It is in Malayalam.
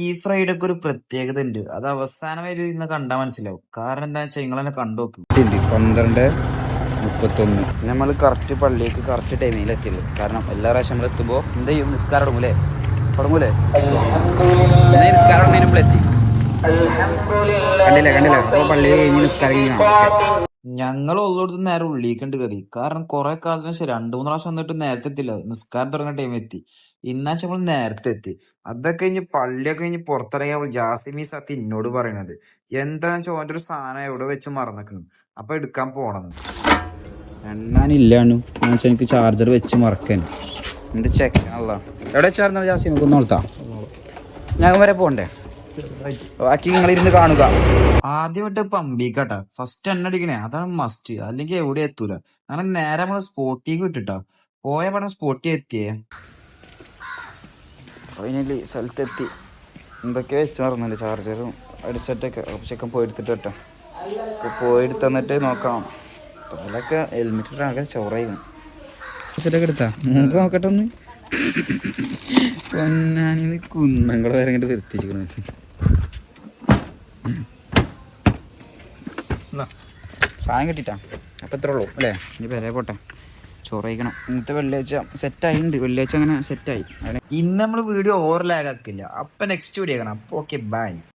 ഈ ഫ്രൈഡൊക്കെ ഒരു പ്രത്യേകത ഉണ്ട്. അത് അവസാനം വരെ ഇന്ന് കണ്ടാൽ മനസ്സിലാവും. കാരണം എന്താ വെച്ചാൽ നിങ്ങൾ തന്നെ കണ്ടോക്ക്. 12:31 നമ്മൾ കറക്റ്റ് പള്ളിക്ക് കറക്റ്റ് ടൈമിൽ എത്തിയുള്ളൂ. കാരണം എല്ലാ പ്രാവശ്യം നമ്മൾ എത്തുമ്പോൾ എന്ത് ചെയ്യും, നിസ്കാരം തുടങ്ങൂലേ നിസ്കാരം എത്തി. കണ്ടില്ല അപ്പോൾ പള്ളി കഴിഞ്ഞ് നിസ്കാരം കഴിഞ്ഞാൽ ഞങ്ങൾ ഉള്ളടത്ത് നേരെ ഉള്ളിലേക്കുണ്ട് കയറി. കാരണം കുറെ കാലത്തിന് ശേഷം 2-3 പ്രാവശ്യം വന്നിട്ട് നേരത്തെ എത്തില്ല. നിസ്കാരം തുടങ്ങുന്ന ടൈം എത്തി. ഇന്നാച്ച നമ്മൾ നേരത്തെ എത്തി. അതൊക്കെ കഴിഞ്ഞ് പള്ളിയൊക്കെ കഴിഞ്ഞ് പുറത്തിറങ്ങിയപ്പോൾ ജാസിമി സത്തി എന്നോട് പറയണത് എന്താന്ന് വെച്ചാൽ ഓൻ്റെ ഒരു സാധനം എവിടെ വെച്ച് മറന്നിക്കണം, അപ്പൊ എടുക്കാൻ പോണെന്ന്. എണ്ണാനില്ലാണു എനിക്ക് ചാർജർ വെച്ച് മറക്കാൻ. എന്ത് ചെക്കനല്ല. എവിടെ ചാർജർ ജാസിമി ഒന്ന് വളർത്താം, ഞാൻ വരെ പോണ്ടേ? ബാക്കി നിങ്ങളിരുന്ന് കാണുക. ആദ്യമായിട്ട് പമ്പിക്കട്ടെ ഫസ്റ്റ് എണ്ണ അടിക്കണേ, അതാണ് മസ്റ്റ്. അല്ലെങ്കിൽ എവിടെ എത്തൂല. അങ്ങനെ നേരെ നമ്മള് സ്പോട്ടിക്ക് വിട്ടിട്ടാ പോയ പടം സ്പോട്ടി എത്തിയേ. ഫൈനലി സ്ഥലത്തെത്തി. എന്തൊക്കെ വെച്ച് മറന്നില്ല, ചാർജറും ഹെഡ്സെറ്റൊക്കെ. ചെക്കൻ പോയെടുത്തിട്ട് കേട്ടോ, പോയെടുത്ത് തന്നിട്ട് നോക്കാം. അതിലൊക്കെ ഹെൽമെറ്റ് ആകെ ചോറായിരുന്നു. ഹെഡ്സെറ്റൊക്കെ എടുത്താ നമുക്ക് നോക്കട്ടെ ഒന്ന്. പൊന്നാനി കുന്നങ്ങൾ വരെ ഇങ്ങോട്ട് വരുത്തിച്ചിരിക്കണ. സാധനം കിട്ടിട്ടാ. അപ്പം ഇത്രേ ഉള്ളൂ അല്ലേ? ഇനി പേരെ പോട്ടെ, ചോറയിക്കണം. ഇന്നത്തെ വെള്ളിയാഴ്ച സെറ്റായിട്ടുണ്ട്. വെള്ളിയാഴ്ച അങ്ങനെ സെറ്റായി. ഇന്ന് നമ്മൾ വീഡിയോ ഓവർ ലാഗ് ആക്കില്ല. അപ്പം നെക്സ്റ്റ് വീഡിയോ കാണാം. അപ്പോൾ ഓക്കെ, ബൈ.